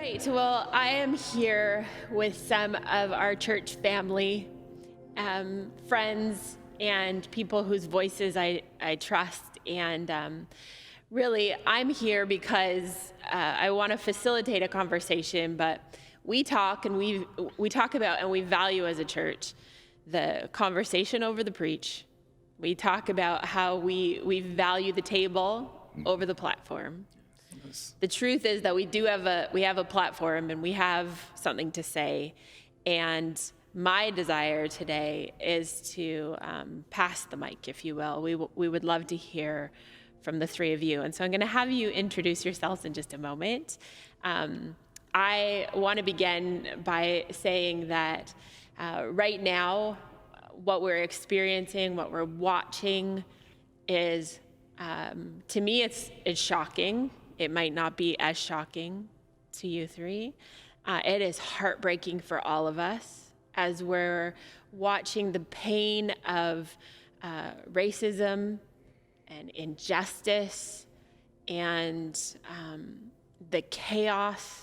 right. Well, I am here with some of our church family, friends, and people whose voices I trust. And really, I'm here because I want to facilitate a conversation. But we talk and we talk about and we value as a church the conversation over the preach. We talk about how we value the table over the platform. The truth is that we have a platform and we have something to say, and my desire today is to pass the mic, if you will. We would love to hear from the three of you, and so I'm going to have you introduce yourselves in just a moment. I want to begin by saying that right now, what we're experiencing, what we're watching, is to me it's shocking. It might not be as shocking to you three. It is heartbreaking for all of us as we're watching the pain of racism and injustice and the chaos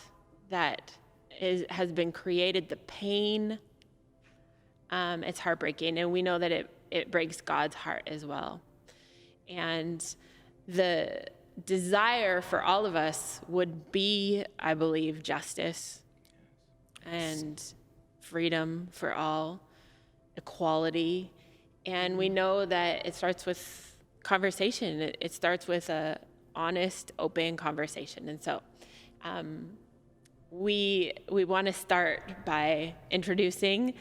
that has been created, the pain. It's heartbreaking, and we know that it breaks God's heart as well. And the desire for all of us would be, I believe, justice and freedom for all, equality. And we know that it starts with conversation. It starts with a honest, open conversation. And so we want to start by introducing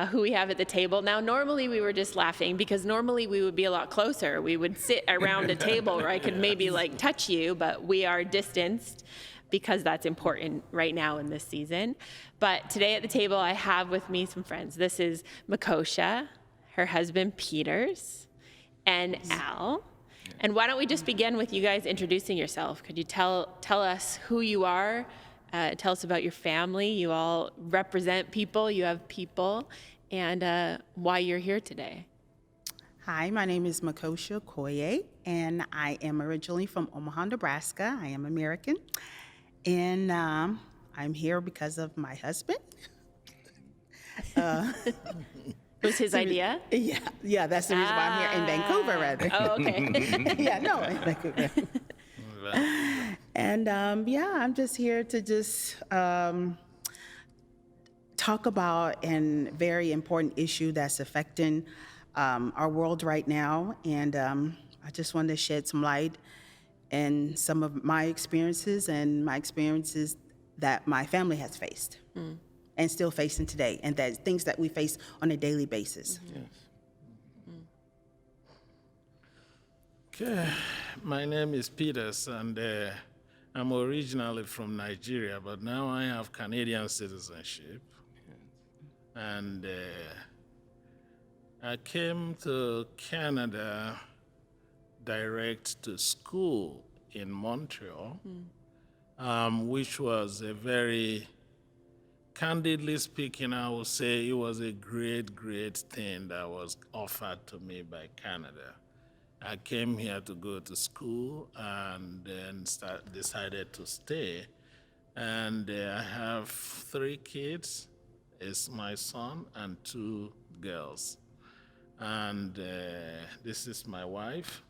who we have at the table. Now, normally we were just laughing because normally we would be a lot closer. We would sit around a table where I could maybe touch you, but we are distanced because that's important right now in this season. But today at the table, I have with me some friends. This is Makosha, her husband Peters, and Al. And why don't we just begin with you guys introducing yourself? Could you tell us who you are? Tell us about your family. You all represent people, you have people, and why you're here today. Hi, my name is Makosha Koye, and I am originally from Omaha, Nebraska. I am American, and I'm here because of my husband. It was his idea? Yeah, that's the reason why I'm here in Vancouver, rather. Oh, okay. In Vancouver. And I'm just here to just talk about a very important issue that's affecting our world right now. And I just wanted to shed some light in some of my experiences and my experiences that my family has faced and still facing today, and that things that we face on a daily basis. Yes. Okay, my name is Peters, and I'm originally from Nigeria, but now I have Canadian citizenship. And I came to Canada direct to school in Montreal, which was a very, candidly speaking, I would say it was a great, great thing that was offered to me by Canada. I came here to go to school and then decided to stay. And I have 3 kids. It's my son and 2 girls. And this is my wife.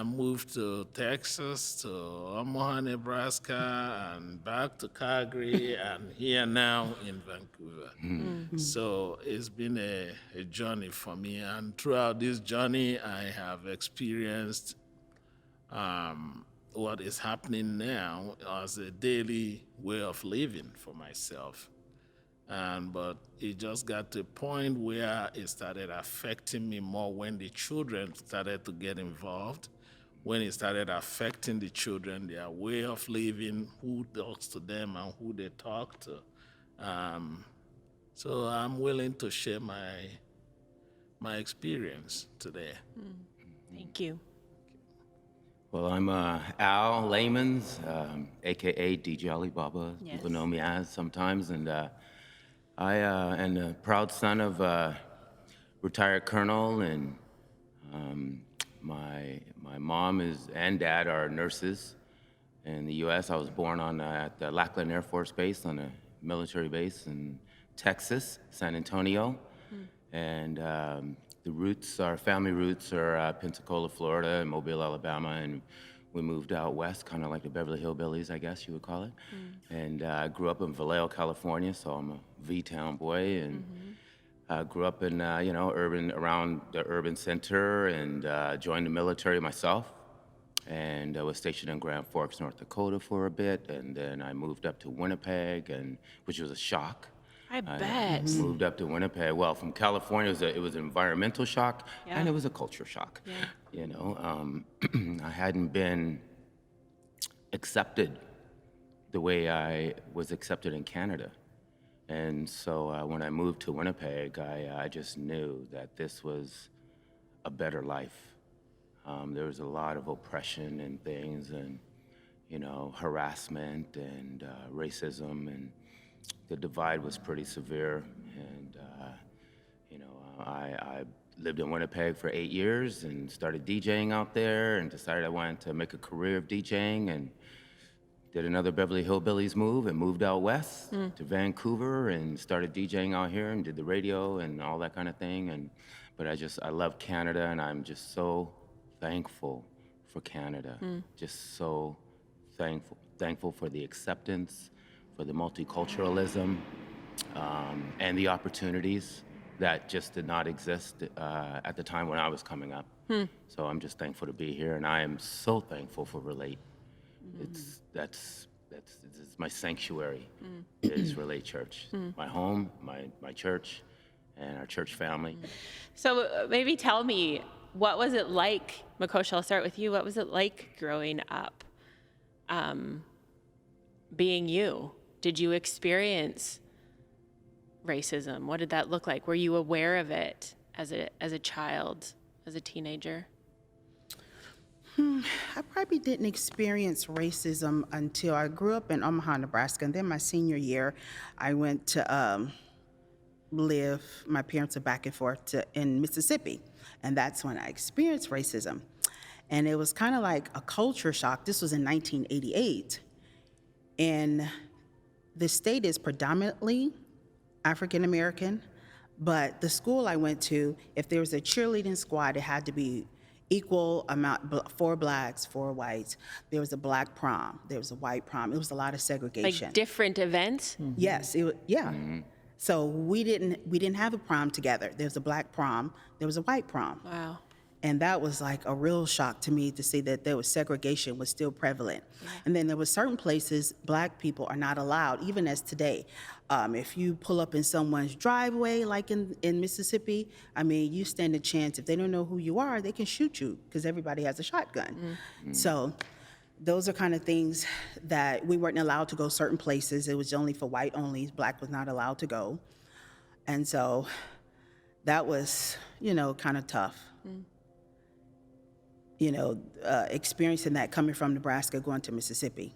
Moved to Texas, to Omaha, Nebraska, and back to Calgary, and here now in Vancouver. Mm-hmm. So it's been a journey for me, and throughout this journey, I have experienced what is happening now as a daily way of living for myself. But it just got to a point where it started affecting me more when the children started to get involved, when it started affecting the children, their way of living, who talks to them and who they talk to. So I'm willing to share my experience today. Thank you. Well, I'm Al Layman's, a.k.a. DJ Alibaba. Yes. People know me as sometimes, and I am a proud son of a retired colonel, and my mom and dad are nurses. in the U.S. I was born at the Lackland Air Force Base on a military base in Texas, San Antonio. And our family roots are Pensacola, Florida, and Mobile, Alabama, and we moved out west, kind of like the Beverly Hillbillies, I guess you would call it. And I grew up in Vallejo, California, so I'm a V-town boy, and I grew up in, around the urban center, and joined the military myself, and I was stationed in Grand Forks, North Dakota for a bit, and then I moved up to Winnipeg, which was a shock. I bet. Moved up to Winnipeg. Well, from California, it was an environmental shock, Yeah. and it was a culture shock. Yeah. I hadn't been accepted the way I was accepted in Canada. And so when I moved to Winnipeg, I just knew that this was a better life. There was a lot of oppression and things, and harassment and racism, and the divide was pretty severe. And I lived in Winnipeg for 8 years and started DJing out there, and decided I wanted to make a career of DJing, and did another Beverly Hillbillies move and moved out west to Vancouver and started DJing out here and did the radio and all that kind of thing. But I love Canada, and I'm just so thankful for Canada. Just so thankful for the acceptance, for the multiculturalism, and the opportunities that just did not exist at the time when I was coming up. So I'm just thankful to be here, and I am so thankful for Relate. This is my sanctuary. Is Relate Church, my home, my church, and our church family. So maybe tell me, what was it like, Makosha, I'll start with you. What was it like growing up, being you? Did you experience racism? What did that look like? Were you aware of it as a child, as a teenager? I probably didn't experience racism until I grew up in Omaha, Nebraska, and then my senior year, I went to live. My parents are back and forth in Mississippi, and that's when I experienced racism. And it was kind of like a culture shock. This was in 1988, and the state is predominantly African American, but the school I went to, if there was a cheerleading squad, it had to be equal amount, 4 blacks, 4 whites. There was a black prom, there was a white prom. It was a lot of segregation. Like different events? Yes, yeah. So we didn't have a prom together. There was a black prom, there was a white prom. Wow. And that was like a real shock to me to see that there was segregation was still prevalent. And then there were certain places black people are not allowed, even as today. If you pull up in someone's driveway, like in Mississippi, I mean, you stand a chance. If they don't know who you are, they can shoot you because everybody has a shotgun. So those are kind of things that we weren't allowed to go certain places. It was only for white only. Black was not allowed to go. And so that was, kind of tough. Experiencing that coming from Nebraska, going to Mississippi,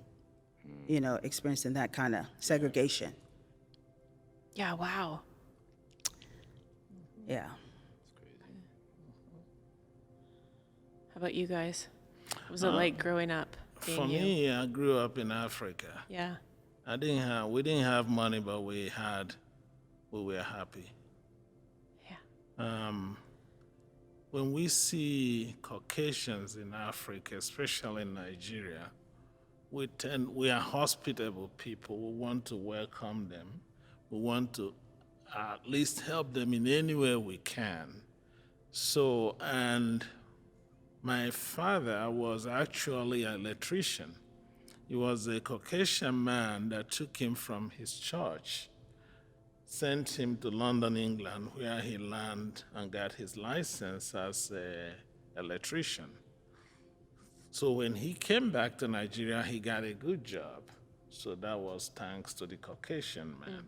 experiencing that kind of segregation. Yeah, wow. Yeah. How about you guys? What was it like growing up, being For you? me, I grew up in Africa. Yeah. We didn't have money, but we were happy. Yeah. When we see Caucasians in Africa, especially in Nigeria, we are hospitable people. We want to welcome them. We want to at least help them in any way we can. So, and my father was actually an electrician. He was a Caucasian man that took him from his church, sent him to London, England, where he learned and got his license as an electrician. So when he came back to Nigeria, he got a good job. So that was thanks to the Caucasian man.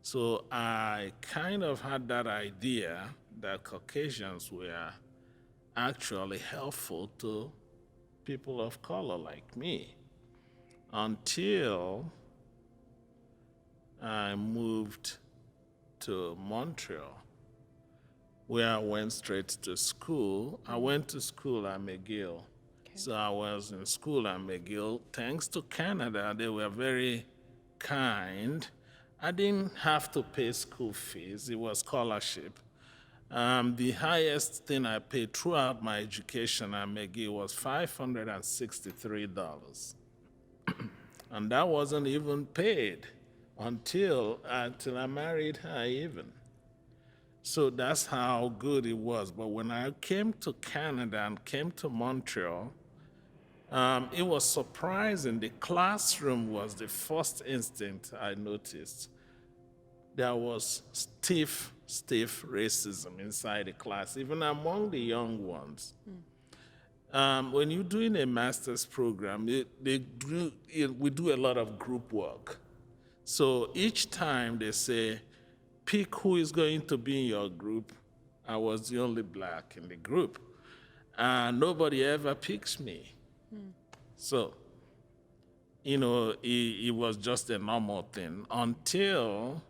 So I kind of had that idea that Caucasians were actually helpful to people of color like me, until I moved to Montreal, where I went straight to school. I went to school at McGill, So I was in school at McGill. Thanks to Canada, they were very kind. I didn't have to pay school fees. It was scholarship. The highest thing I paid throughout my education at McGill was $563. And that wasn't even paid until I married her even. So that's how good it was. But when I came to Canada and came to Montreal, it was surprising. The classroom was the first instinct I noticed. There was stiff racism inside the class, even among the young ones. When you're doing a master's program, we do a lot of group work. So each time they say, pick who is going to be in your group, I was the only black in the group. And nobody ever picks me. So, it was just a normal thing until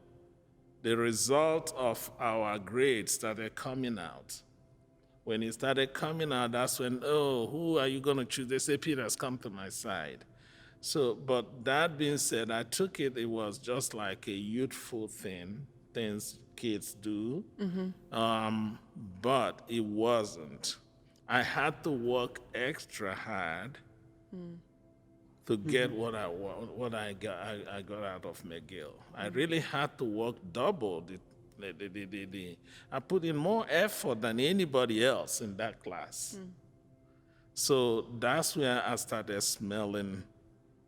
the result of our grades started coming out. When it started coming out, that's when, who are you going to choose? They say, Peter's come to my side. So, but that being said, I took it was just like a youthful thing, things kids do, but it wasn't. I had to work extra hard to get what I got out of McGill. I really had to work double. I put in more effort than anybody else in that class. So that's where I started smelling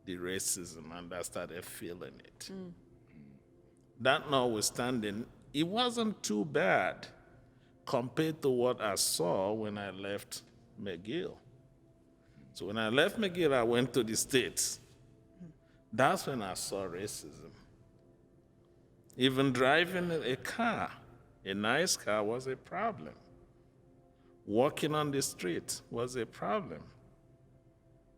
the racism and I started feeling it. That notwithstanding, it wasn't too bad compared to what I saw when I left McGill. So when I left McGill, I went to the States. That's when I saw racism. Even driving a car, a nice car, was a problem. Walking on the street was a problem.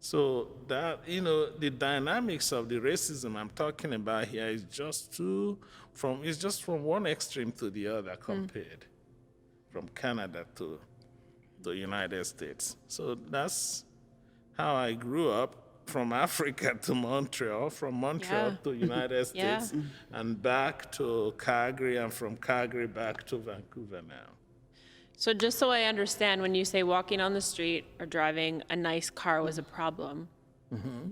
So that, the dynamics of the racism I'm talking about here is just from one extreme to the other compared, from Canada to the United States. So that's how I grew up, from Africa to Montreal, from Montreal to United States, and back to Calgary, and from Calgary back to Vancouver now. So just so I understand, when you say walking on the street or driving a nice car was a problem,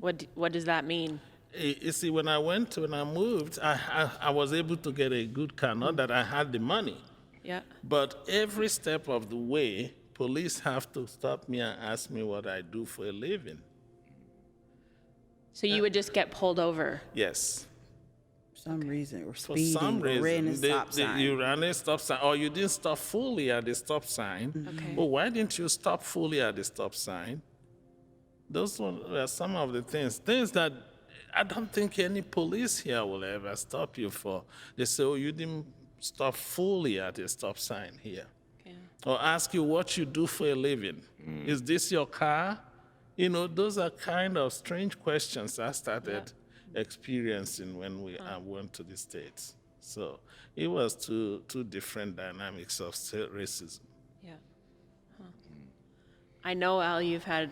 what does that mean? You see, when I moved, I was able to get a good car, not that I had the money. Yeah. But every step of the way, police have to stop me and ask me what I do for a living. So you would just get pulled over? Yes. For some reason, or For speeding, some or ran a reason, stop sign. you ran a stop sign, or you didn't stop fully at the stop sign. Okay. Well, why didn't you stop fully at the stop sign? Those were some of the things that I don't think any police here will ever stop you for. They say, you didn't stop fully at a stop sign here. Yeah. Or ask you what you do for a living. Is this your car? Those are kind of strange questions I started experiencing when I went to the States. So it was two different dynamics of racism. Yeah. I know, Al, you've had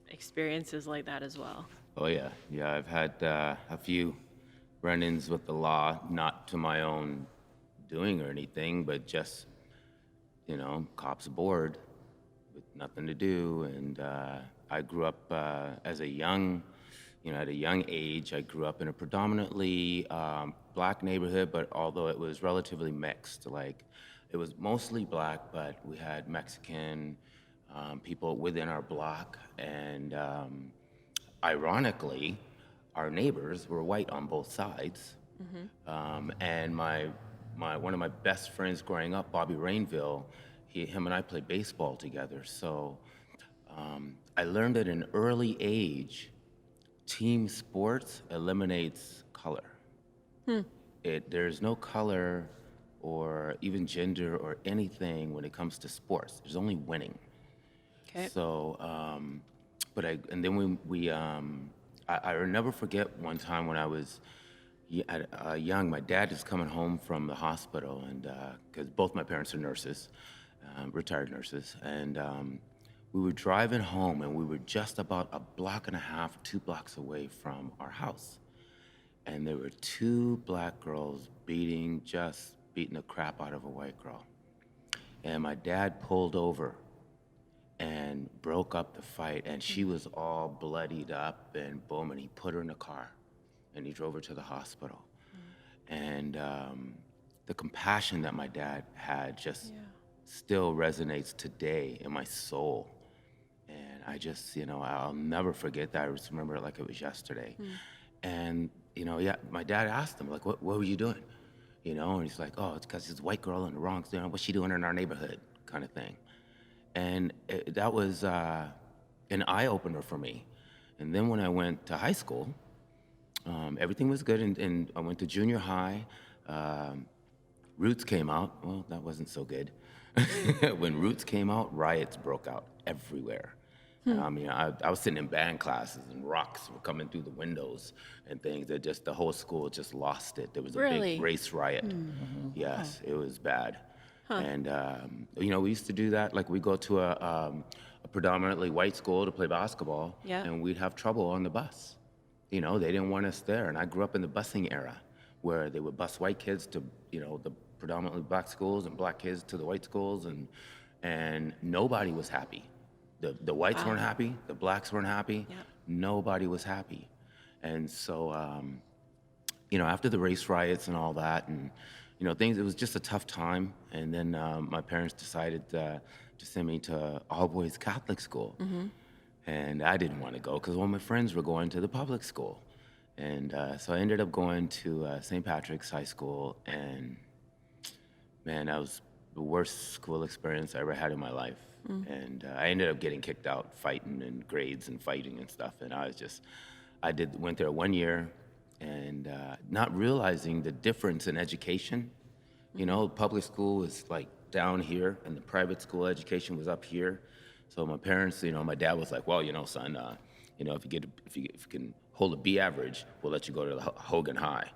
experiences like that as well. Oh, yeah. Yeah, I've had a few run-ins with the law, not to my own doing or anything, but just, cops aboard with nothing to do. And I grew up at a young age, I grew up in a predominantly black neighborhood, but although it was relatively mixed, like it was mostly black, but we had Mexican people within our block, and ironically, our neighbors were white on both sides. And one of my best friends growing up, Bobby Rainville, him and I played baseball together. So I learned at an early age, team sports eliminates color. There's no color or even gender or anything when it comes to sports. There's only winning. Okay. So, I'll never forget one time when I was young. My dad is coming home from the hospital, and because both my parents are nurses, retired nurses, and we were driving home, and we were just about a block and a half, 2 blocks away from our house. And there were 2 black girls beating the crap out of a white girl. And my dad pulled over and broke up the fight, and she was all bloodied up, and boom, and he put her in a car, and he drove her to the hospital. And the compassion that my dad had just still resonates today in my soul. And I just, I'll never forget that. I just remember it like it was yesterday. And, my dad asked him, like, what were you doing? And he's like, oh, it's because this white girl in the Bronx, what's she doing in our neighborhood, kind of thing. And that was an eye-opener for me. And then when I went to high school, everything was good, and I went to junior high. Roots came out. Well, that wasn't so good. When Roots came out, riots broke out everywhere. I mean, I was sitting in band classes, and rocks were coming through the windows and things. The whole school just lost it. There was a Really? big race riot. Yes, it was bad. And, we used to do that. Like, we'd go to a predominantly white school to play basketball, and we'd have trouble on the bus. They didn't want us there. And I grew up in the busing era, where they would bus white kids to, the predominantly black schools, and black kids to the white schools, and nobody was happy. The whites weren't happy, the blacks weren't happy, nobody was happy. And so, after the race riots and all that, and, things, it was just a tough time. And then my parents decided to send me to all-boys Catholic school. And I didn't want to go because all my friends were going to the public school. And so I ended up going to St. Patrick's High School, and man, that was the worst school experience I ever had in my life. And I ended up getting kicked out, fighting and grades and fighting and stuff. And went there 1 year, and not realizing the difference in education. Public school was like down here, and the private school education was up here. So my parents, my dad was like, well, son, if you can hold a B average, we'll let you go to the Hogan High,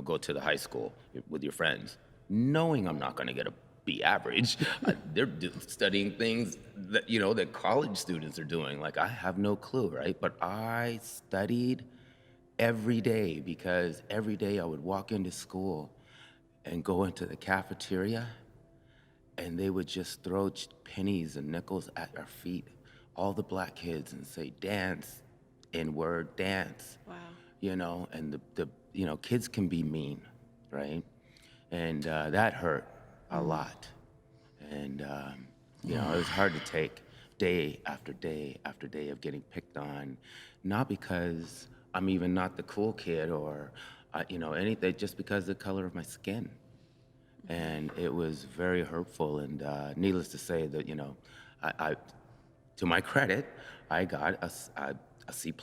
go to the high school with your friends. Knowing I'm not going to get a B average, they're studying things that, that college students are doing. Like, I have no clue, right? But I studied every day, because every day I would walk into school and go into the cafeteria, and they would just throw pennies and nickels at our feet, all the black kids, and say, dance, N-word, dance. Wow. And the kids can be mean, right? And that hurt a lot. And, it was hard to take day after day after day of getting picked on, not because I'm even not the cool kid or, anything, just because of the color of my skin. And it was very hurtful. And needless to say that, I to my credit, I got a C+.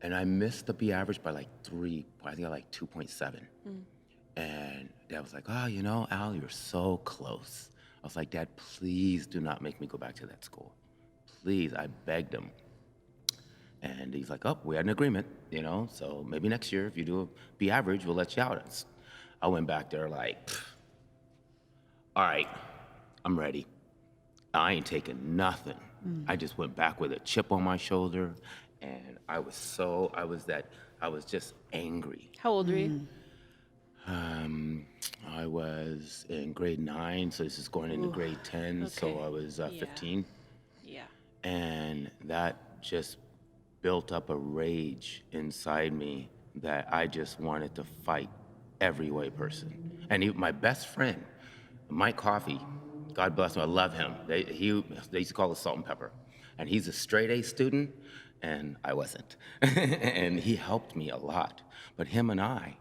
And I missed the B average by like 3, I think like 2.7. And Dad was like, oh, Al, you're so close. I was like, Dad, please do not make me go back to that school. Please, I begged him. And he's like, oh, we had an agreement, so maybe next year if you do a B average, we'll let you out. I went back there like, all right, I'm ready. I ain't taking nothing. I just went back with a chip on my shoulder, and I was just angry. How old were you? I was in grade 9, so this is going into grade 10, so okay. I was 15. Yeah. And that just built up a rage inside me that I just wanted to fight every white person. And my best friend, Mike Coffey, God bless him, I love him. They used to call us Salt and Pepper. And he's a straight A student, and I wasn't. And he helped me a lot. But him and I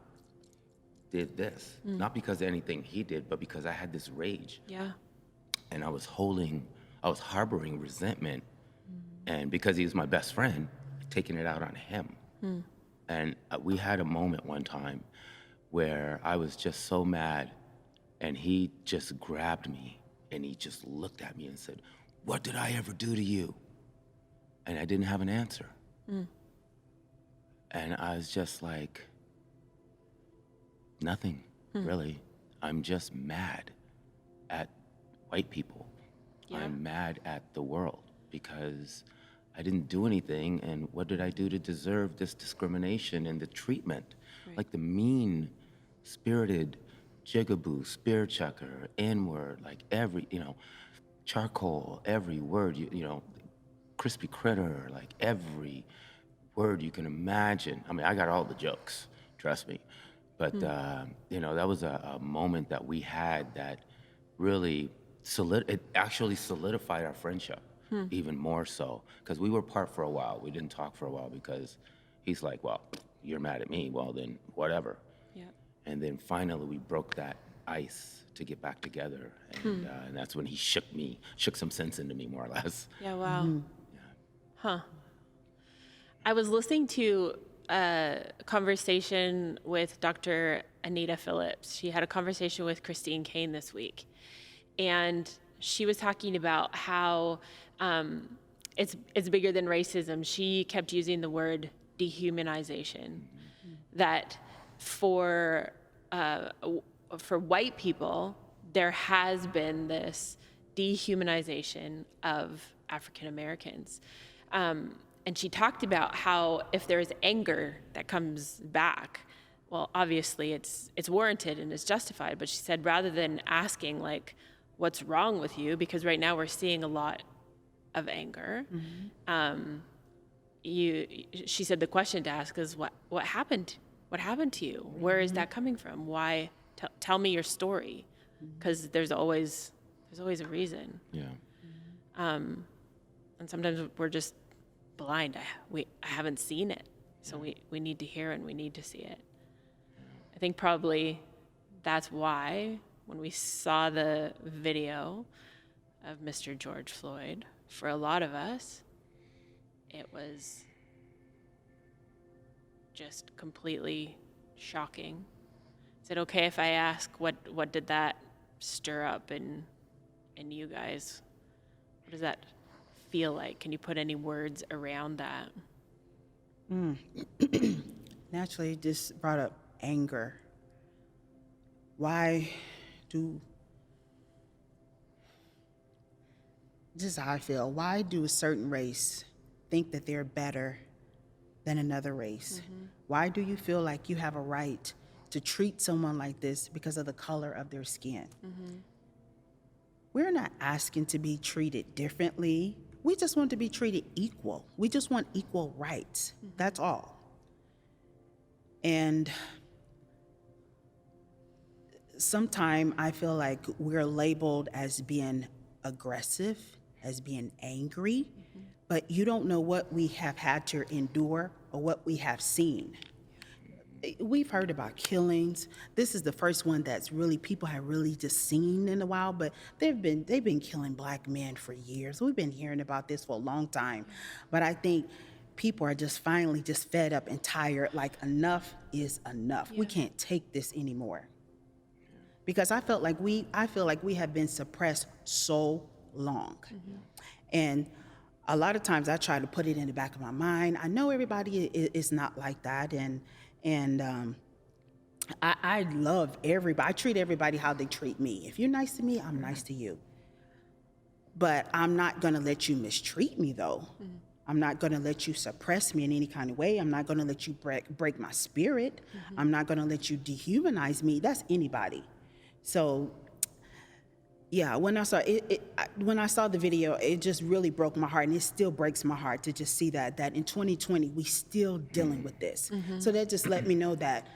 did this, not because of anything he did, but because I had this rage. Yeah. And I was harboring resentment. And because he was my best friend, taking it out on him. And we had a moment one time where I was just so mad, and he just grabbed me, and he just looked at me and said, what did I ever do to you? And I didn't have an answer. And I was just like, nothing, really. I'm just mad at white people. Yeah. I'm mad at the world because I didn't do anything, and what did I do to deserve this discrimination and the treatment? Right. Like the mean-spirited jigaboo, spear chucker, N-word, like every, charcoal, every word, crispy critter, like every word you can imagine. I mean, I got all the jokes, trust me. But, that was a moment that we had that really it actually solidified our friendship even more so. Because we were apart for a while. We didn't talk for a while because he's like, well, you're mad at me. Well, then whatever. Yeah. And then finally we broke that ice to get back together. And that's when he shook some sense into me, more or less. Yeah, wow. Huh. I was listening to a conversation with Dr. Anita Phillips. She had a conversation with Christine Kane this week. And she was talking about how it's bigger than racism. She kept using the word dehumanization. That for white people, there has been this dehumanization of African Americans. And she talked about how if there's anger that comes back, well, obviously it's warranted and it's justified. But she said rather than asking like, what's wrong with you? Because right now we're seeing a lot of anger. She said the question to ask is what happened? What happened to you? Where is that coming from? Why? Tell me your story, because there's always a reason. Yeah. And sometimes we're just blind. I haven't seen it, so we need to hear and we need to see it. I think probably that's why when we saw the video of Mr. George Floyd, for a lot of us, it was just completely shocking. Is it okay if I ask what did that stir up in you guys? What does that feel like? Can you put any words around that? Naturally, this brought up anger. Why do, this is how I feel, why do a certain race think that they're better than another race? Why do you feel like you have a right to treat someone like this because of the color of their skin? We're not asking to be treated differently. We just want to be treated equal. We just want equal rights. That's all. And sometimes I feel like we're labeled as being aggressive, as being angry, but you don't know what we have had to endure or what we have seen. We've heard about killings. This is the first one that's really people have really just seen in a while, but they've been killing black men for years. We've been hearing about this for a long time. But I think people are just finally just fed up and tired, like enough is enough. We can't take this anymore. Because I feel like we have been suppressed so long. And a lot of times I try to put it in the back of my mind. I know everybody is not like that, and I love everybody. I treat everybody how they treat me. If you're nice to me, I'm nice to you. But I'm not gonna let you mistreat me, though. I'm not gonna let you suppress me in any kind of way. I'm not gonna let you break my spirit. I'm not gonna let you dehumanize me. That's anybody. So, yeah, when I saw the video, it just really broke my heart, and it still breaks my heart to just see that in 2020 we still dealing with this. So that just let me know that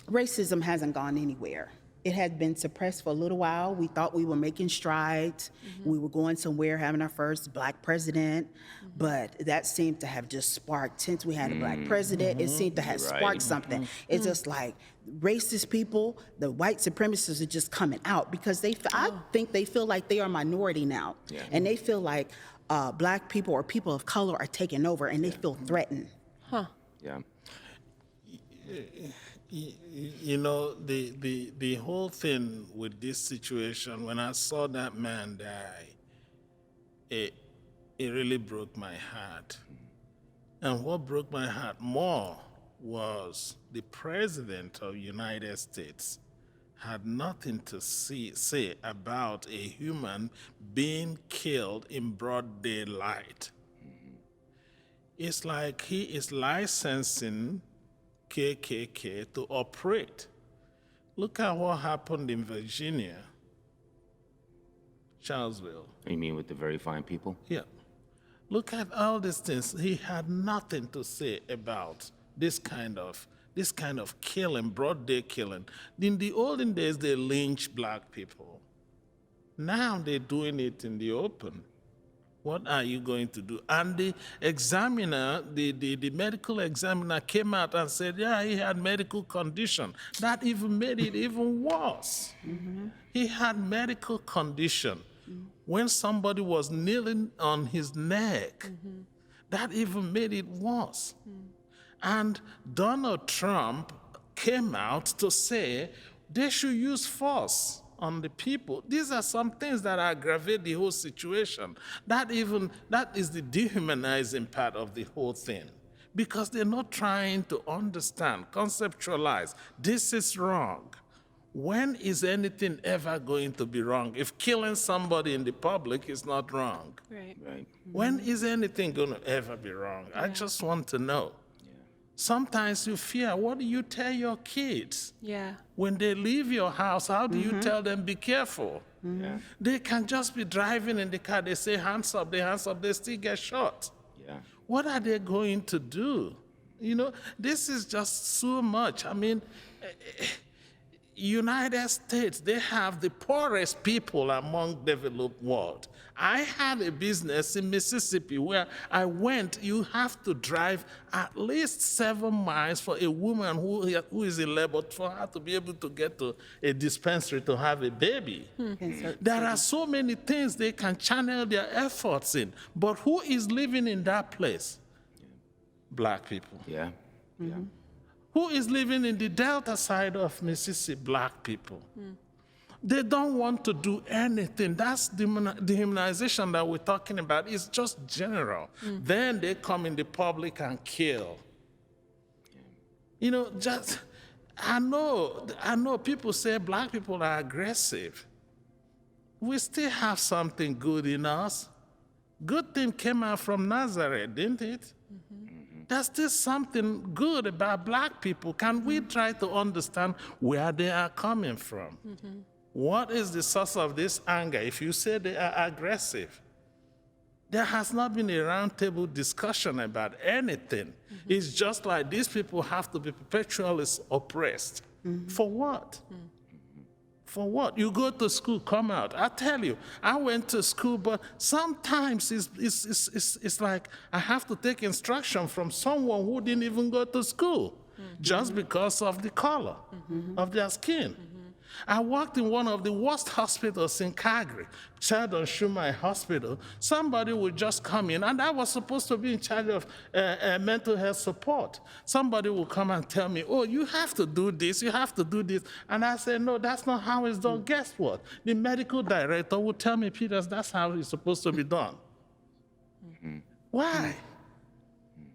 racism hasn't gone anywhere. It had been suppressed for a little while. We thought we were making strides. We were going somewhere, having our first black president, but that seemed to have just sparked. Since we had a black president, it seemed to have sparked something. It's just like racist people, the white supremacists are just coming out because I think they feel like they are a minority now. And they feel like black people or people of color are taking over, and they feel threatened. Yeah. You know, the whole thing with this situation, when I saw that man die, it really broke my heart. And what broke my heart more was the president of the United States had nothing to say about a human being killed in broad daylight. It's like he is licensing KKK to operate. Look at what happened in Virginia, Charlottesville. You mean with the very fine people? Yeah. Look at all these things. He had nothing to say about this kind of killing, broad day killing. In the olden days, they lynched black people. Now they're doing it in the open. What are you going to do? And the examiner, the medical examiner came out and said, yeah, he had medical condition. That even made it even worse. He had medical condition. When somebody was kneeling on his neck, that even made it worse. And Donald Trump came out to say they should use force on the people. These are some things that aggravate the whole situation. That is the dehumanizing part of the whole thing. Because they're not trying to understand, conceptualize, this is wrong. When is anything ever going to be wrong? If killing somebody in the public is not wrong, Right. Right. when is anything going to ever be wrong? I just want to know. Sometimes you fear, what do you tell your kids? Yeah. When they leave your house, how do you tell them, be careful? Yeah. They can just be driving in the car, they say hands up, they still get shot. Yeah. What are they going to do? You know, this is just so much. I mean, United States, they have the poorest people among developed world. I had a business in Mississippi where I went, you have to drive at least 7 miles for a woman who is in labor for her to be able to get to a dispensary to have a baby. There are so many things they can channel their efforts in, but who is living in that place? Black people. Yeah. Yeah. Who is living in the delta side of Mississippi? Black people. They don't want to do anything. That's the dehumanization that we're talking about. It's just general. Then they come in the public and kill. You know, I know people say black people are aggressive. We still have something good in us. Good thing came out from Nazareth, didn't it? There's still something good about black people. Can we try to understand where they are coming from? What is the source of this anger? If you say they are aggressive, there has not been a roundtable discussion about anything. It's just like these people have to be perpetually oppressed. For what? For what? You go to school, come out. I tell you, I went to school, but sometimes it's like I have to take instruction from someone who didn't even go to school just because of the color of their skin. I worked in one of the worst hospitals in Calgary, Sheldon Schumer Hospital. Somebody would just come in, and I was supposed to be in charge of mental health support. Somebody would come and tell me, oh, you have to do this, you have to do this. And I said, no, that's not how it's done. Guess what? The medical director would tell me, Peters, that's how it's supposed to be done. Why?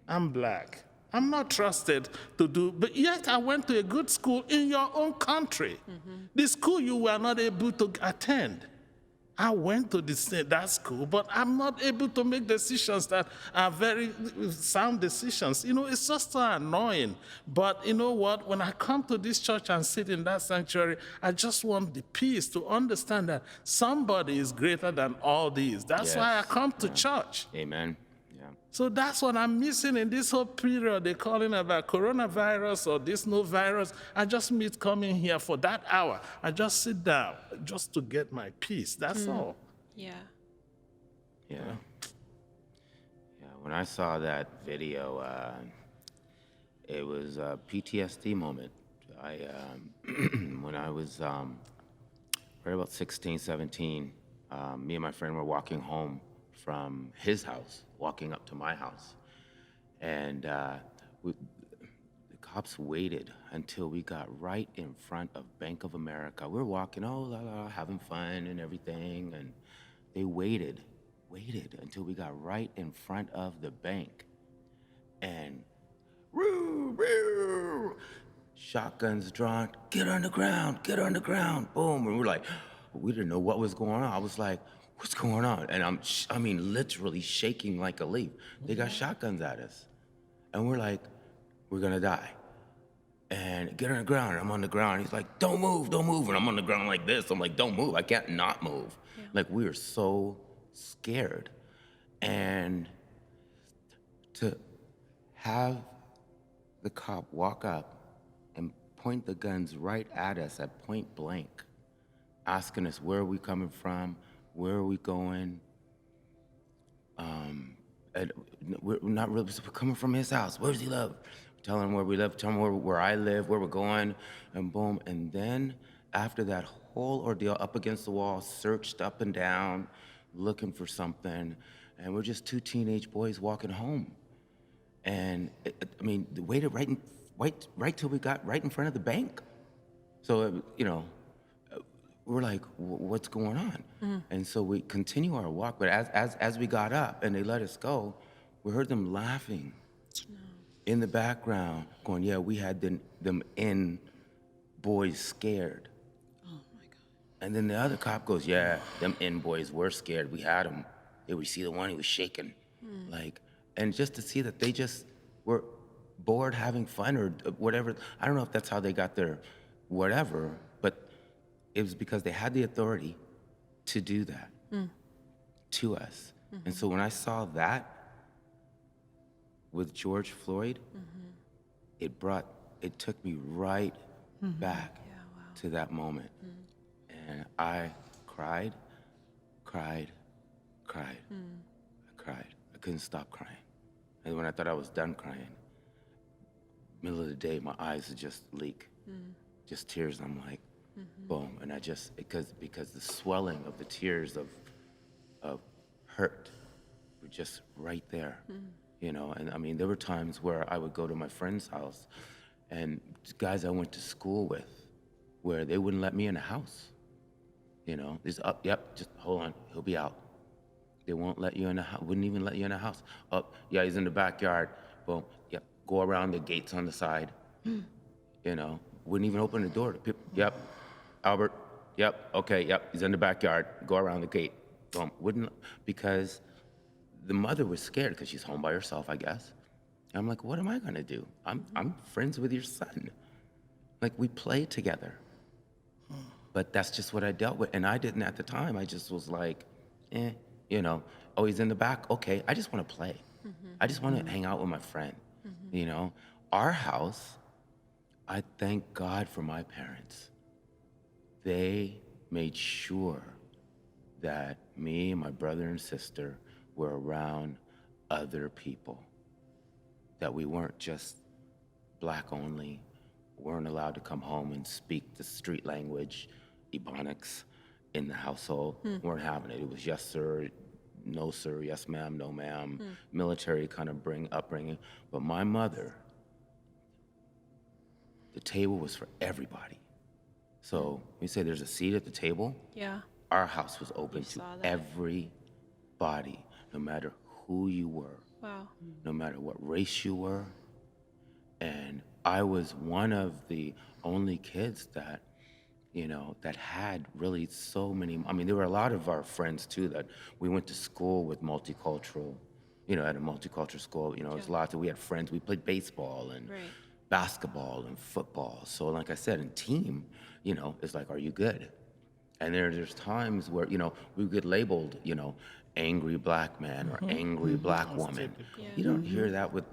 I'm black. I'm not trusted to do, but yet I went to a good school in your own country. The school you were not able to attend. I went to that school, but I'm not able to make decisions that are very sound decisions. You know, it's just so annoying. But you know what? When I come to this church and sit in that sanctuary, I just want the peace to understand that somebody is greater than all these. That's why I come to church. Amen. So that's what I'm missing in this whole period. They're calling about coronavirus or this new virus. I just miss coming here for that hour. I just sit down just to get my peace. That's all. Yeah. Yeah. Yeah. When I saw that video, it was a PTSD moment. When I was right about 16, 17, me and my friend were walking home from his house, walking up to my house. And the cops waited until we got right in front of Bank of America. We were walking, having fun and everything, and they waited until we got right in front of the bank. And shotguns drawn, get on the ground, get on the ground, boom. And we're like, we didn't know what was going on. I was like, what's going on? And I mean, literally shaking like a leaf. They got shotguns at us. And we're like, we're gonna die. And get on the ground. And I'm on the ground. He's like, don't move, don't move. And I'm on the ground like this. I'm like, don't move. I can't not move. Yeah. Like, we were so scared. And to have the cop walk up and point the guns right at us at point blank, asking us where are we coming from, where are we going. And we're not really, we're coming from his house. Where does he live? Tell him where we live, tell him where I live, where we're going, and boom. And then after that whole ordeal, up against the wall, searched up and down, looking for something, and we're just two teenage boys walking home. And I mean, they waited right till we got right in front of the bank. So, we're like, what's going on? And so we continue our walk, but as we got up and they let us go, we heard them laughing in the background, going, yeah, we had them in, boys scared. Oh my God. And then the other cop goes, yeah, them in boys were scared. We had them. We see the one, he was shaking. Like, and just to see that they just were bored, having fun or whatever. I don't know if that's how they got their whatever, but it was because they had the authority to do that to us. And so when I saw that with George Floyd, it took me right back to that moment. And I cried. I cried. I couldn't stop crying. And when I thought I was done crying, middle of the day, my eyes would just leak, just tears. I'm like, boom. And I just, because the swelling of the tears of hurt were just right there, And I mean, there were times where I would go to my friend's house and guys I went to school with, where they wouldn't let me in the house. He's up, yep, just hold on, he'll be out. They won't let you in the house, wouldn't even let you in the house. Up, yeah, he's in the backyard. Boom, yep, go around the gates on the side. Wouldn't even open the door to people. Yep, Albert, yep, okay, yep, he's in the backyard. Go around the gate. Boom, wouldn't, because the mother was scared because she's home by herself, I guess. And I'm like, what am I gonna do? I'm friends with your son. Like, we play together. But that's just what I dealt with. And I didn't at the time. I just was like, oh, he's in the back. Okay, I just want to play. I just want to hang out with my friend. Our house, I thank God for my parents. They made sure that me and my brother and sister were around other people, that we weren't just black only, weren't allowed to come home and speak the street language, Ebonics, in the household. Weren't having it. It was yes, sir, no, sir, yes, ma'am, no, ma'am, military kind of upbringing. But my mother, the table was for everybody. So we say there's a seat at the table. Yeah. Our house was open to saw that. everybody, no matter who you were, Wow. no matter what race you were. And I was one of the only kids that, that had really so many, I mean, there were a lot of our friends too that we went to school with multicultural, at a multicultural school, it was lots of, we had friends, we played baseball and Right. basketball and football. So like I said, in team, it's like, are you good? And there's times where, we would get labeled, angry black man or angry black woman. Yeah. You don't hear that with,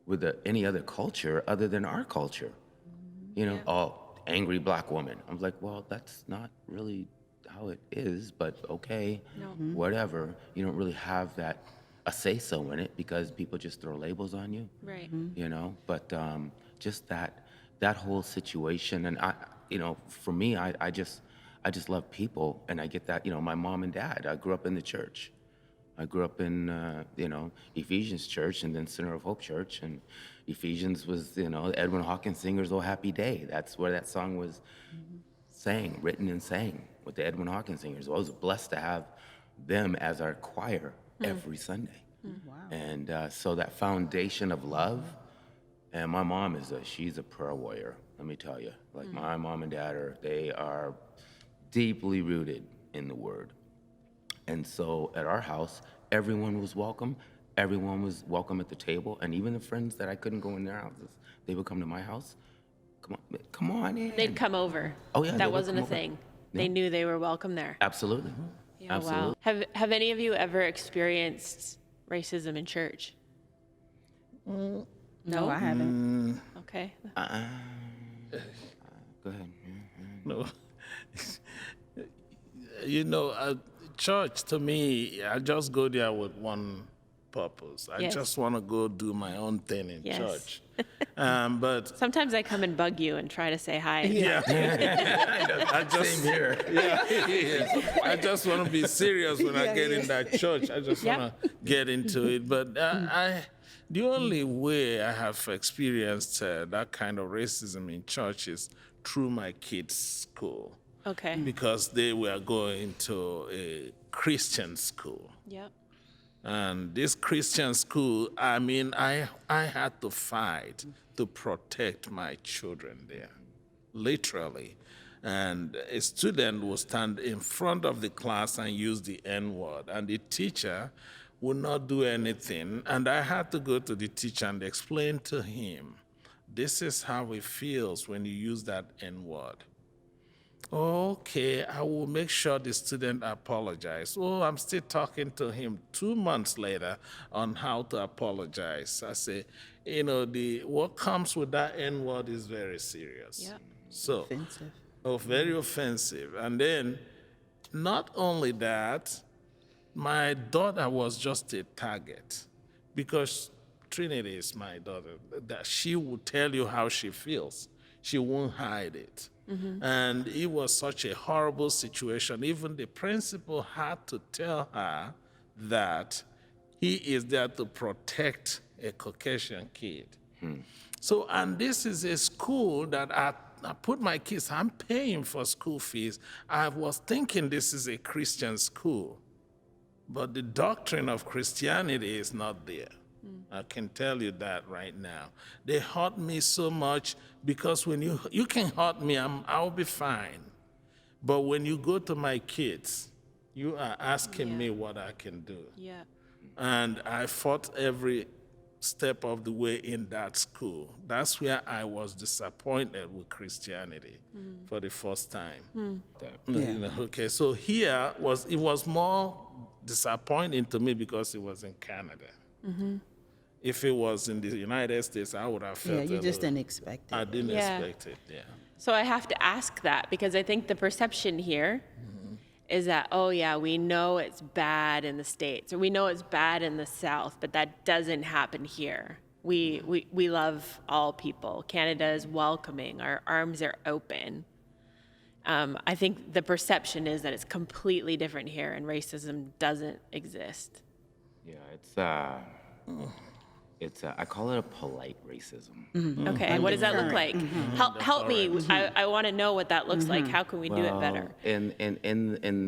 with any other culture other than our culture. Oh, angry black woman. I'm like, well, that's not really how it is, but okay, whatever. You don't really have that, a say-so in it because people just throw labels on you. Right. But just that whole situation, and I, for me, I just love people, and I get that, my mom and dad, I grew up in the church. I grew up in, Ephesians Church and then Center of Hope Church, and Ephesians was, Edwin Hawkins Singer's Oh Happy Day. That's where that song was written and sang with the Edwin Hawkins Singers. So I was blessed to have them as our choir every Sunday. Wow. And so that foundation of love And my mom she's a prayer warrior, let me tell you. Like my mom and dad they are deeply rooted in the word. And so at our house, everyone was welcome. Everyone was welcome at the table. And even the friends that I couldn't go in their houses, they would come to my house. Come on in. They'd come over. Oh, yeah, they That would wasn't a come over. thing. Yeah. They knew they were welcome there. Absolutely. Yeah, Absolutely. wow. Have any of you ever experienced racism in church? No, I haven't. Okay. Go ahead. No. You know, church to me, I just go there with one purpose. I Yes. just want to go do my own thing in Yes. church. But Sometimes I come and bug you and try to say hi. yeah, I just Same here. I just want to be serious when I get in that church. I just Yeah. want to get into it. But the only way I have experienced that kind of racism in church is through my kids' school. Okay. Because they were going to a Christian school. Yep. And this Christian school, I mean, I had to fight to protect my children there, literally. And a student would stand in front of the class and use the N-word, and the teacher would not do anything. And I had to go to the teacher and explain to him, this is how it feels when you use that N-word. Okay, I will make sure the student apologizes. Oh, I'm still talking to him 2 months later on how to apologize. I say, you know, what comes with that N-word is very serious. Yep. So, Offensive. very offensive. And then, not only that, my daughter was just a target because Trinity is my daughter. That she will tell you how she feels. She won't hide it. And it was such a horrible situation. Even the principal had to tell her that he is there to protect a Caucasian kid. So, and this is a school that I put my kids, I'm paying for school fees. I was thinking this is a Christian school, but the doctrine of Christianity is not there. I can tell you that right now. They hurt me so much because when you can hurt me, I'll be fine. But when you go to my kids, you are asking me what I can do. Yeah. And I fought every step of the way in that school. That's where I was disappointed with Christianity for the first time. You know, okay, so here it was more disappointing to me because it was in Canada. If it was in the United States, I would have felt Yeah, you a just little- didn't expect it. I didn't Yeah. expect it, yeah. So I have to ask that because I think the perception here is that, oh yeah, we know it's bad in the States or we know it's bad in the South, but that doesn't happen here. We love all people. Canada is welcoming. Our arms are open. I think the perception is that it's completely different here and racism doesn't exist. Yeah, I call it a polite racism. Okay, what does that look like? Help me. I want to know what that looks like. How can we do it better? In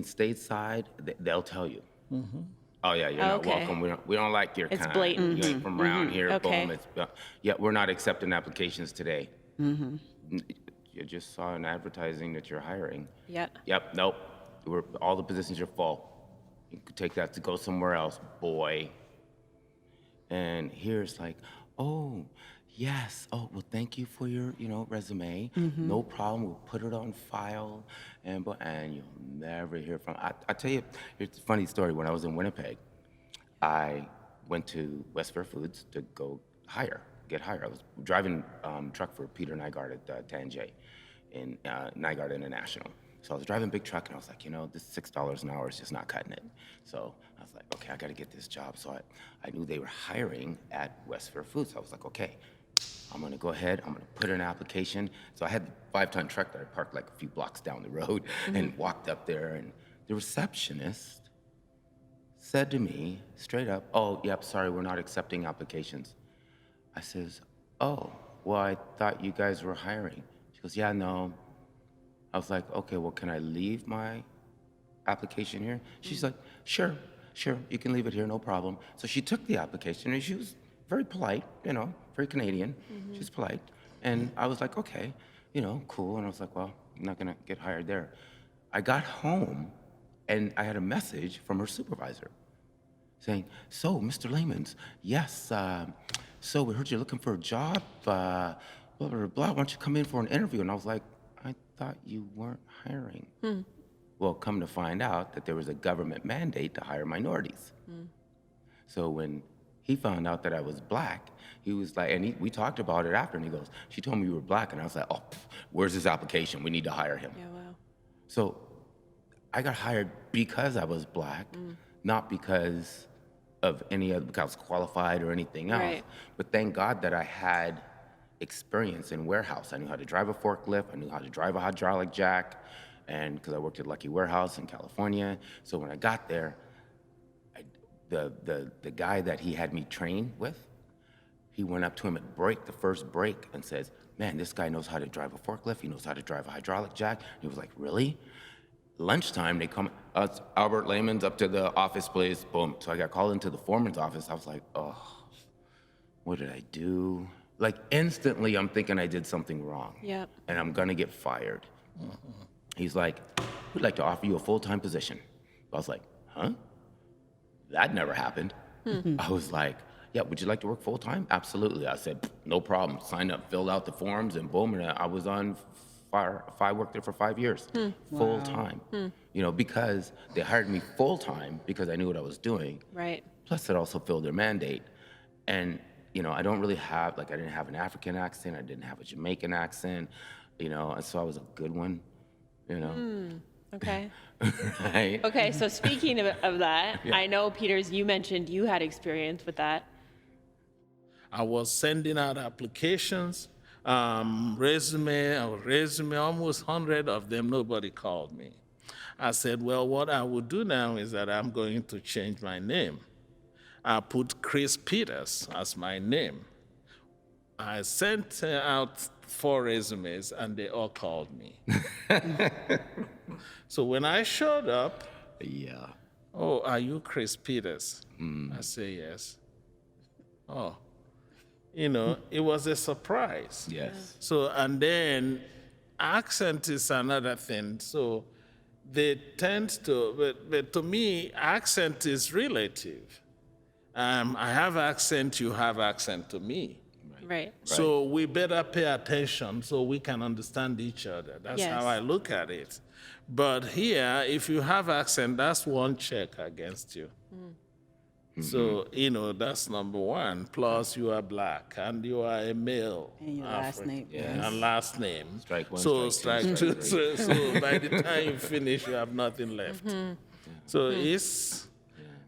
stateside, they'll tell you. Oh yeah, you're not Okay. welcome. We don't like your It's kind. blatant. You ain't from around here. Okay. Boom. Yeah, we're not accepting applications today. You just saw an advertising that you're hiring. Yeah. Yep. Nope. All the positions are full. You could take that to go somewhere else, boy. And here it's like, oh, yes. Oh, well, thank you for your, resume. No problem. We'll put it on file, and you'll never hear from. I tell you, it's a funny story. When I was in Winnipeg, I went to West Fair Foods to go get hired. I was driving truck for Peter Nygaard at Tanjay in Nygaard International. So I was driving a big truck, and I was like, this $6 an hour is just not cutting it. So I was like, okay, I got to get this job. So I knew they were hiring at West Fair Foods. So I was like, okay, I'm going to go ahead. I'm going to put in an application. So I had the 5-ton truck that I parked like a few blocks down the road and walked up there. And the receptionist said to me straight up, oh, yep, sorry, we're not accepting applications. I says, oh, well, I thought you guys were hiring. She goes, yeah, no. I was like, okay, well, can I leave my application here? She's like, sure, you can leave it here, no problem. So she took the application, and she was very polite, very Canadian. She's polite. And I was like, okay, cool. And I was like, well, I'm not gonna get hired there. I got home and I had a message from her supervisor saying, so, Mr. Lamons, yes, so we heard you're looking for a job, blah, blah, blah, why don't you come in for an interview? And I was like, I thought you weren't hiring. Well, come to find out that there was a government mandate to hire minorities. So when he found out that I was black, he was like, and we talked about it after, and he goes, she told me you were black, and I was like, oh, where's his application? We need to hire him. Yeah, wow. So I got hired because I was black, not because of because I was qualified or anything else. Right. But thank God that I had experience in warehouse. I knew how to drive a forklift, I knew how to drive a hydraulic jack, and because I worked at Lucky Warehouse in California. So when I got there, the guy that he had me train with, he went up to him at the first break, and says, man, this guy knows how to drive a forklift, he knows how to drive a hydraulic jack. He was like, really? Lunchtime, they come, Albert Layman's up to the office, please, boom. So I got called into the foreman's office. I was like, oh, what did I do? Like instantly, I'm thinking I did something wrong. Yep. And I'm gonna get fired. He's like, we'd like to offer you a full-time position. I was like, huh? That never happened. I was like, yeah, would you like to work full-time? Absolutely. I said, no problem. Signed up, filled out the forms, and boom, and I was on fire. I worked there for 5 years, full-time. Because they hired me full-time because I knew what I was doing. Right. Plus, it also filled their mandate. And, I don't really have, I didn't have an African accent. I didn't have a Jamaican accent, and so I was a good one, Okay. Right? Okay, so speaking of that, I know, Peters, you mentioned you had experience with that. I was sending out applications, resume, almost 100 of them, nobody called me. I said, well, what I will do now is that I'm going to change my name. I put Chris Peters as my name. I sent out 4 resumes, and they all called me. So when I showed up, Yeah. oh, are you Chris Peters? I say, yes. Oh, it was a surprise. Yes. So, and then accent is another thing. So they tend to, but to me, accent is relative. I have accent, you have accent to me. Right. So we better pay attention so we can understand each other. That's Yes. how I look at it. But here, if you have accent, that's one check against you. So, that's number one. Plus, you are black and you are a male. And your last name. Yes. And last name. Strike one, So, strike strike two, two. strike So by the time you finish, you have nothing left. So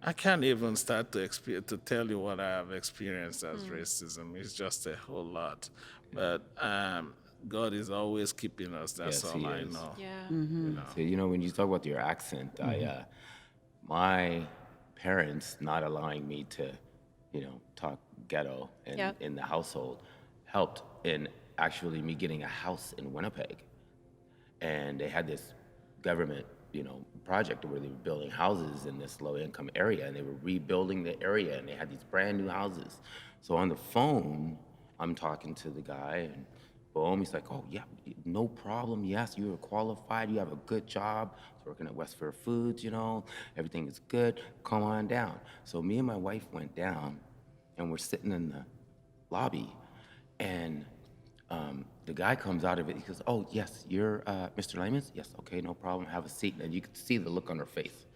I can't even start to tell you what I have experienced as racism. It's just a whole lot. But God is always keeping us. That's Yes, all He I is. know. Yeah. So, when you talk about your accent, my parents not allowing me to, talk ghetto Yep. in the household helped in actually me getting a house in Winnipeg. And they had this government, project where they were building houses in this low-income area, and they were rebuilding the area, and they had these brand new houses. So on the phone, I'm talking to the guy, and boom, he's like, oh, yeah, no problem. Yes, you are qualified. You have a good job. I was working at Westfair Foods, everything is good. Come on down. So me and my wife went down, and we're sitting in the lobby, and the guy comes out of it. He goes, oh, yes, you're Mr. Lamons? Yes, okay, no problem. Have a seat. And you could see the look on her face.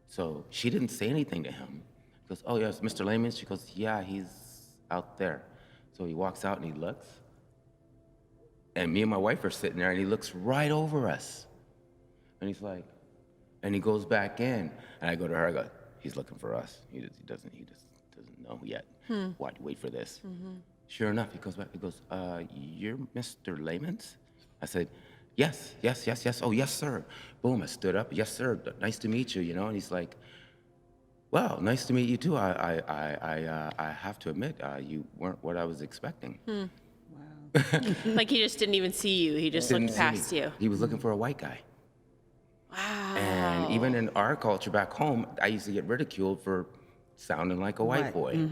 So she didn't say anything to him. He goes, oh, yes, Mr. Lamons? She goes, yeah, he's out there. So he walks out and he looks. And me and my wife are sitting there, and he looks right over us. And he's like, and he goes back in. And I go to her, I go, he's looking for us. He doesn't know yet. Wait for this. Sure enough, he goes back, he goes, you're Mr. Lamons? I said, yes. Oh, yes, sir. Boom, I stood up. Yes, sir. Nice to meet you, And he's like, well, nice to meet you too. I have to admit, you weren't what I was expecting. Like he just didn't even see you. He just Didn't looked see past me. you. He was looking for a white guy. Wow. And even in our culture back home, I used to get ridiculed for sounding like a white Right. boy.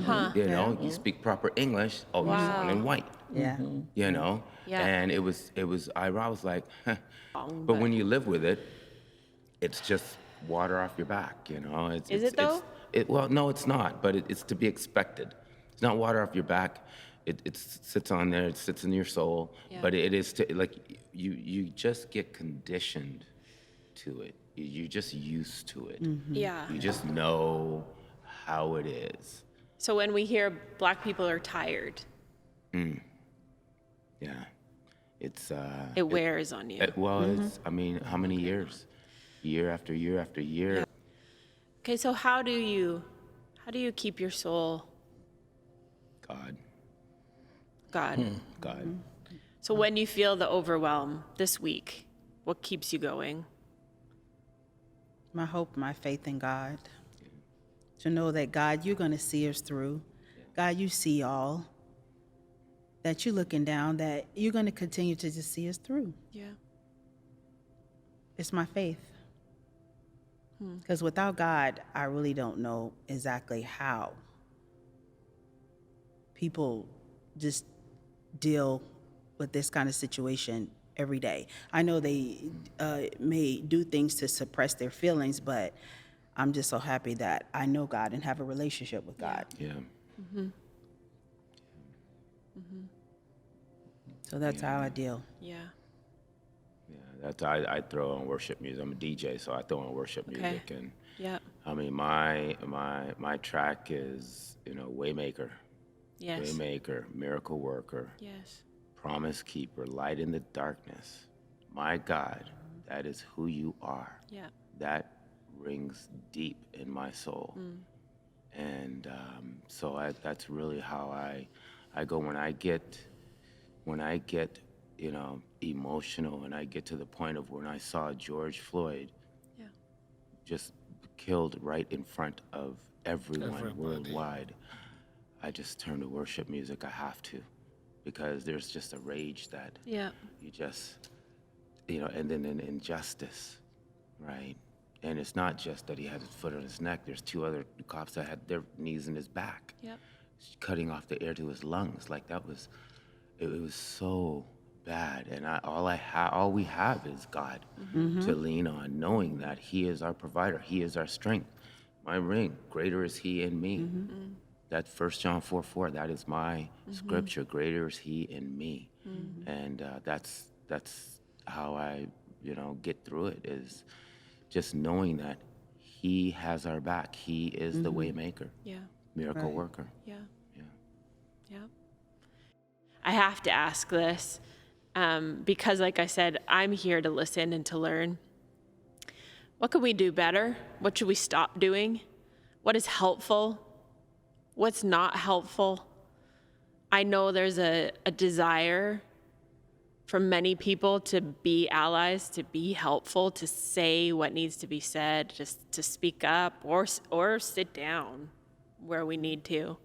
Huh. You know, you speak proper English, oh, you're sounding white. Yeah. You know, Yeah. and it was I was like, huh. Wrong, But when you live with it, it's just water off your back. You know, Is it though? Well, no, it's not, but it's to be expected. It's not water off your back. It sits on there. It sits in your soul. Yeah. But it is like you just get conditioned to it. You're just used to it. Yeah. You just know how it is. So when we hear black people are tired, Yeah, it's it wears on you. well, it's I mean, how many years? Year after year after year. Okay, so how do you keep your soul, God, God? God. So when you feel the overwhelm this week, what keeps you going? My hope, my faith in God. To know that, God, you're going to see us through. God, you see all. That you're looking down, that you're going to continue to just see us through. Yeah. It's my faith. Because without God, I really don't know exactly how people just deal with this kind of situation every day. I know they may do things to suppress their feelings, but I'm just so happy that I know God and have a relationship with God. Yeah. So that's how I deal. Yeah. Yeah, that's I throw on worship music. I'm a DJ, so I throw on worship music, and Yeah. I mean my track is Waymaker, Yes. Waymaker, Miracle Worker, Yes. Promise Keeper, Light in the Darkness. My God, that is who you are. Yeah. That rings deep in my soul, and so that's really how I go when I get emotional, and I get to the point of when I saw George Floyd Yeah. just killed right in front of everyone Everybody. worldwide. I just turn to worship music. I have to, because there's just a rage that Yeah. you just, and then an injustice, right? And it's not just that he had his foot on his neck. There's two other cops that had their knees in his back, Yep. cutting off the air to his lungs. Like that was, it was so bad. And all we have is God to lean on, knowing that He is our provider. He is our strength. My ring, greater is He in me. That 1 John 4:4, that is my scripture. Greater is He in me. And that's how I, get through it, is just knowing that He has our back. He is the way maker, Yeah. miracle Right. worker. Yeah. Yeah. Yeah. I have to ask this because, like I said, I'm here to listen and to learn. What can we do better? What should we stop doing? What is helpful? What's not helpful? I know there's a desire from many people to be allies, to be helpful, to say what needs to be said, just to speak up or sit down where we need to.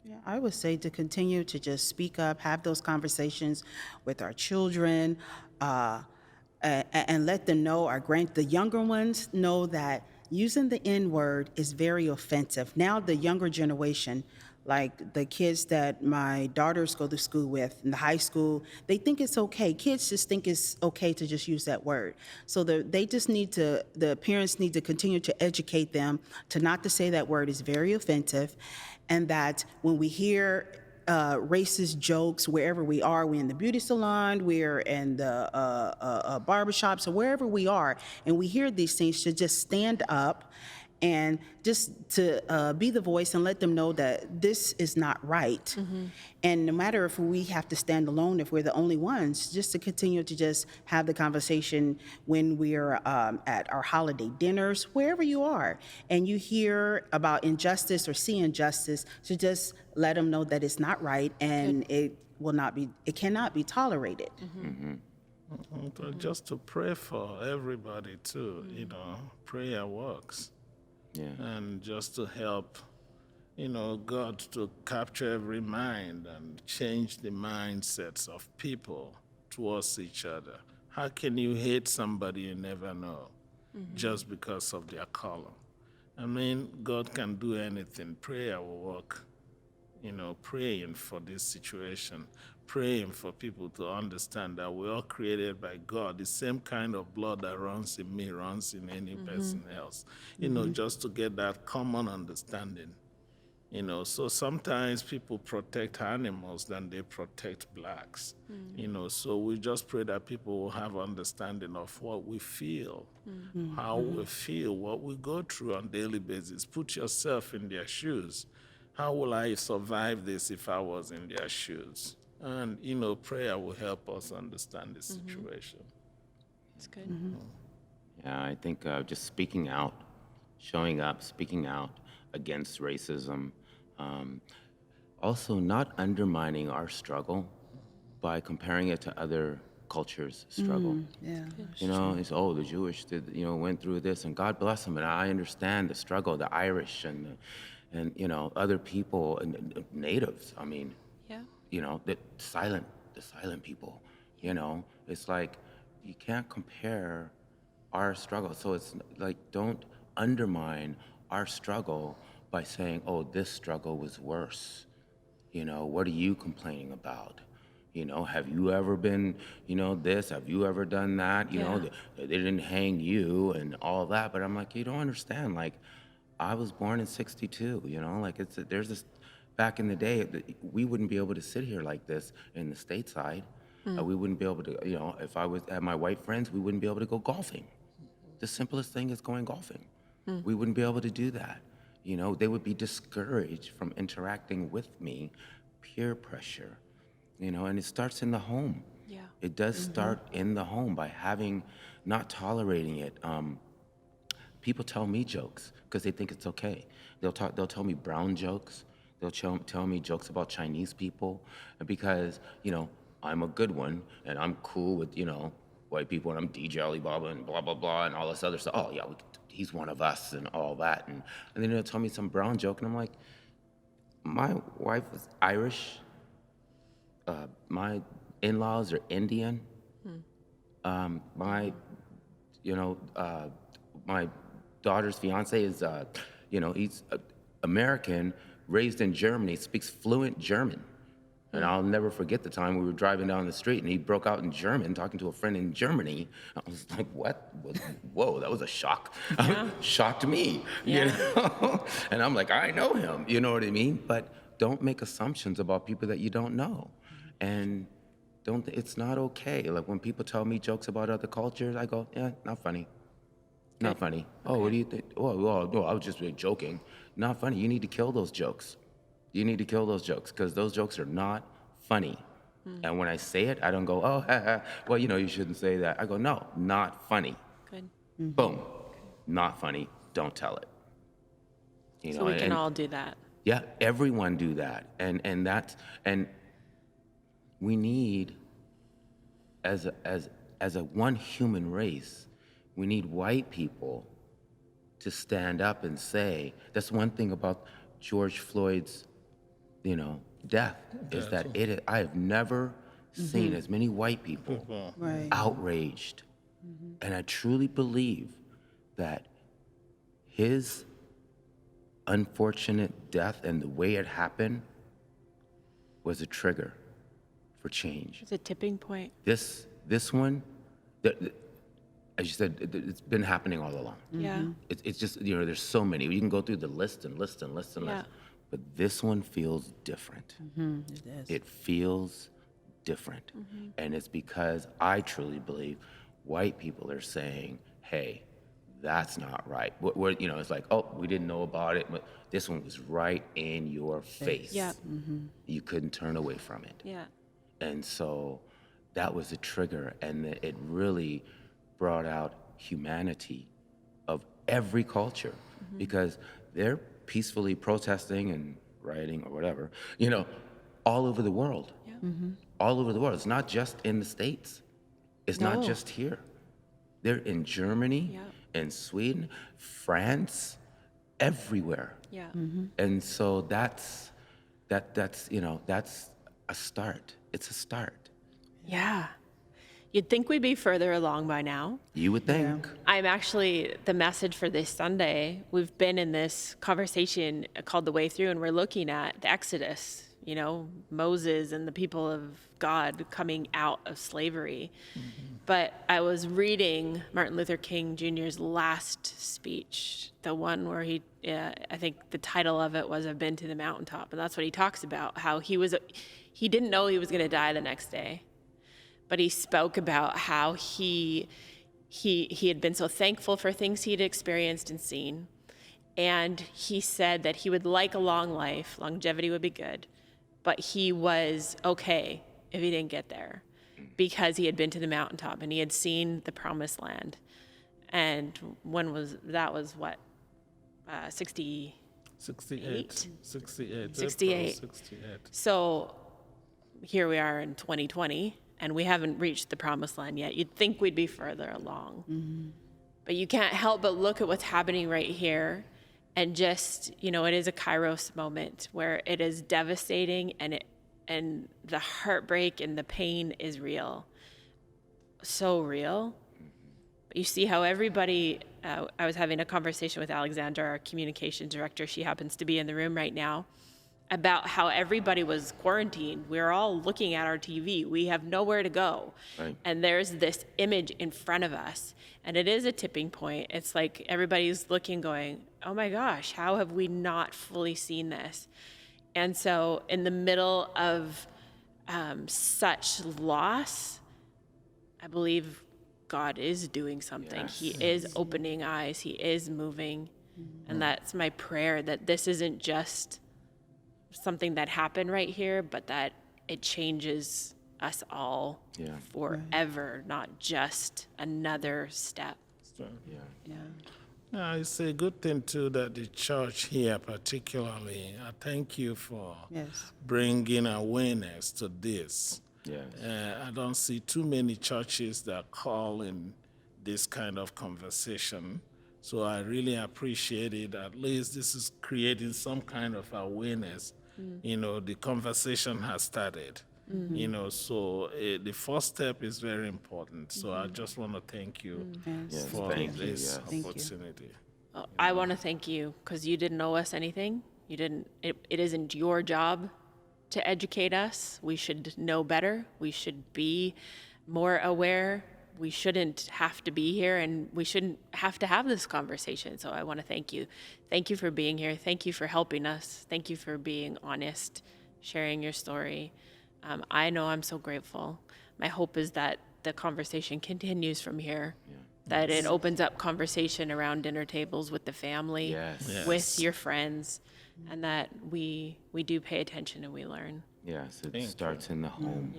Yeah, I would say to continue to just speak up, have those conversations with our children, and let them know, the younger ones know that using the N-word is very offensive. Now the younger generation, like the kids that my daughters go to school with in the high school, they think it's okay. Kids just think it's okay to just use that word. So the parents need to continue to educate them to not to say that word is very offensive, and that when we hear racist jokes wherever we are, we're in the beauty salon, we're in the barbershops, or wherever we are, and we hear these things, to just stand up and just to be the voice and let them know that this is not right. And no matter if we have to stand alone, if we're the only ones, just to continue to just have the conversation when we're at our holiday dinners, wherever you are, and you hear about injustice or see injustice, to just let them know that it's not right, and it cannot be tolerated. Just to pray for everybody too, prayer works. Yeah. And just to help, God to capture every mind and change the mindsets of people towards each other. How can you hate somebody you never know just because of their color? I mean, God can do anything. Prayer will work. Praying for this situation, praying for people to understand that we're all created by God. The same kind of blood that runs in me runs in any person else. Just to get that common understanding. So sometimes people protect animals than they protect blacks. So we just pray that people will have understanding of what we feel, how we feel, what we go through on a daily basis. Put yourself in their shoes. How will I survive this if I was in their shoes? And, prayer will help us understand the situation. That's good. Yeah, I think just speaking out, showing up, speaking out against racism. Also, not undermining our struggle by comparing it to other cultures' struggle. Yeah. It's, the Jewish did, went through this, and God bless them. And I understand the struggle, the Irish and other people and natives. I mean, Yeah. the silent people. It's like you can't compare our struggle. So it's like, don't undermine our struggle by saying, oh, this struggle was worse. What are you complaining about? Have you ever been, this? Have you ever done that? Yeah. They didn't hang you and all that. But I'm like, you don't understand. Like, I was born in '62, like there's this, back in the day, we wouldn't be able to sit here like this in the stateside. We wouldn't be able to, if I was at my white friends, we wouldn't be able to go golfing. The simplest thing is going golfing. We wouldn't be able to do that. They would be discouraged from interacting with me, peer pressure, and it starts in the home. Yeah. It does start in the home by not tolerating it. People tell me jokes because they think it's okay. They'll tell me brown jokes. They'll tell me jokes about Chinese people because, I'm a good one and I'm cool with, white people and I'm DJ Alibaba and blah, blah, blah and all this other stuff. Oh, yeah, he's one of us and all that. And then they'll tell me some brown joke and I'm like, my wife is Irish. My in-laws are Indian. My daughter's fiance is, he's American, raised in Germany, speaks fluent German. And I'll never forget the time we were driving down the street and he broke out in German, talking to a friend in Germany. I was like, what? Whoa, that was a shock. Shocked me, And I'm like, I know him, you know what I mean? But don't make assumptions about people that you don't know. And it's not okay. Like when people tell me jokes about other cultures, I go, yeah, not funny. Not funny. Oh, what do you think? Oh, no, I was just joking. Not funny. You need to kill those jokes. You need to kill those jokes because those jokes are not funny. And when I say it, I don't go, oh, ha, ha. Well, you shouldn't say that. I go, no, not funny. Good. Boom. Not funny. Don't tell it. So we can all do that. Yeah, everyone do that. And we need, as a one human race, we need white people to stand up and say, that's one thing about George Floyd's, death, is that I have never seen as many white people outraged. And I truly believe that his unfortunate death and the way it happened was a trigger for change. It's a tipping point. This one, as you said, it's been happening all along. Yeah. It's just, there's so many. You can go through the list and list and list and Yeah. list. But this one feels different. It is. It feels different. And it's because I truly believe white people are saying, hey, that's not right. It's like, oh, we didn't know about it. But this one was right in your face. Yeah. You couldn't turn away from it. Yeah. And so that was a trigger, and it really brought out humanity of every culture because they're peacefully protesting and rioting or whatever, all over the world. Yeah. All over the world. It's not just in the States. It's not No. just here. They're in Germany, Yeah. in Sweden, France, everywhere. Yeah. And so that's a start. It's a start. Yeah. You'd think we'd be further along by now. You would think. I'm actually, the message for this Sunday, we've been in this conversation called The Way Through, and we're looking at the Exodus, you know, Moses and the people of God coming out of slavery. But I was reading Martin Luther King Jr.'s last speech, the one where he, I think the title of it was I've Been to the Mountaintop. And that's what he talks about, how he didn't know he was going to die the next day. But he spoke about how he had been so thankful for things he'd experienced and seen. And he said that he would like a long life, longevity would be good, but he was okay if he didn't get there because he had been to the mountaintop and he had seen the promised land. And that was what, 68? 68. 68. So here we are in 2020. And we haven't reached the promised land yet. You'd think we'd be further along. But you can't help but look at what's happening right here and just, you know, it is a Kairos moment where it is devastating and the heartbreak and the pain is real. So real. But you see how everybody, I was having a conversation with Alexandra, our communications director. She happens to be in the room right now, about how everybody was quarantined. We're all looking at our TV. We have nowhere to go. Right. And there's this image in front of us. And it is a tipping point. It's like everybody's looking going, oh my gosh, how have we not fully seen this? And so in the middle of such loss, I believe God is doing something. Yes. He is opening eyes. He is moving. And that's my prayer, that this isn't just something that happened right here, but that it changes us all forever, not just another step. It's a good thing, too, that the church here particularly, I thank you for bringing awareness to this. Yes. I don't see too many churches that call in this kind of conversation. So I really appreciate it. At least this is creating some kind of awareness. You know, the conversation has started. You know, so the first step is very important. So I just want to thank you for this opportunity. I want to thank you because you didn't owe us anything. It isn't your job to educate us. We should know better. We should be more aware. We shouldn't have to be here and we shouldn't have to have this conversation. So I want to thank you. Thank you for being here. Thank you for helping us. Thank you for being honest, sharing your story. I know I'm so grateful. My hope is that the conversation continues from here, that it opens up conversation around dinner tables with the family, with your friends, and that we do pay attention and we learn. Yes, it starts in the home.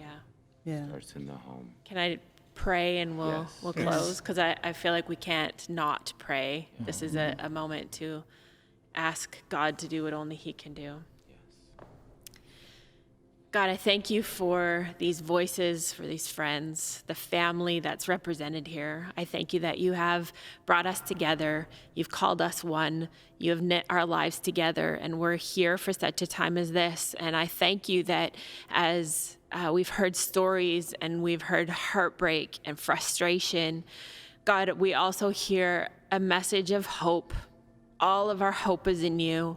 Starts in the home. Can I pray and we'll close? Because I feel like we can't not pray. This is a moment to ask God to do what only He can do. God, I thank you for these voices, for these friends, the family that's represented here. I thank you that you have brought us together. You've called us one. You have knit our lives together, and we're here for such a time as this. And I thank you that as we've heard stories and we've heard heartbreak and frustration, God, we also hear a message of hope. All of our hope is in you.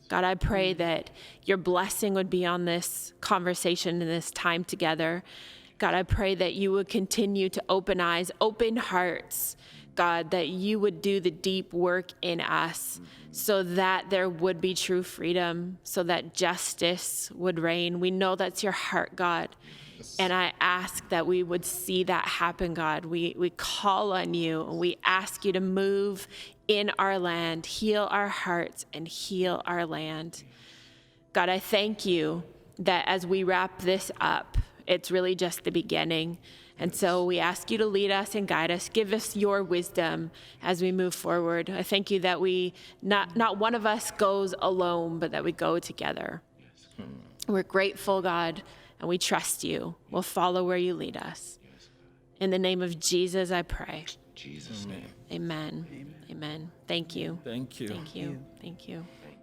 God, I pray that your blessing would be on this conversation and this time together. God, I pray that you would continue to open eyes, open hearts, God, that you would do the deep work in us so that there would be true freedom, so that justice would reign. We know that's your heart, God. And I ask that we would see that happen, God. We call on you and we ask you to move in our land, heal our hearts and heal our land. God, I thank you that as we wrap this up, it's really just the beginning. And so we ask you to lead us and guide us. Give us your wisdom as we move forward. I thank you that we, not one of us goes alone, but that we go together. We're grateful, God, and we trust you. We'll follow where you lead us. In the name of Jesus, I pray. In Jesus' name. Amen. Amen. Thank you. Thank you. Thank you. Thank you. Thank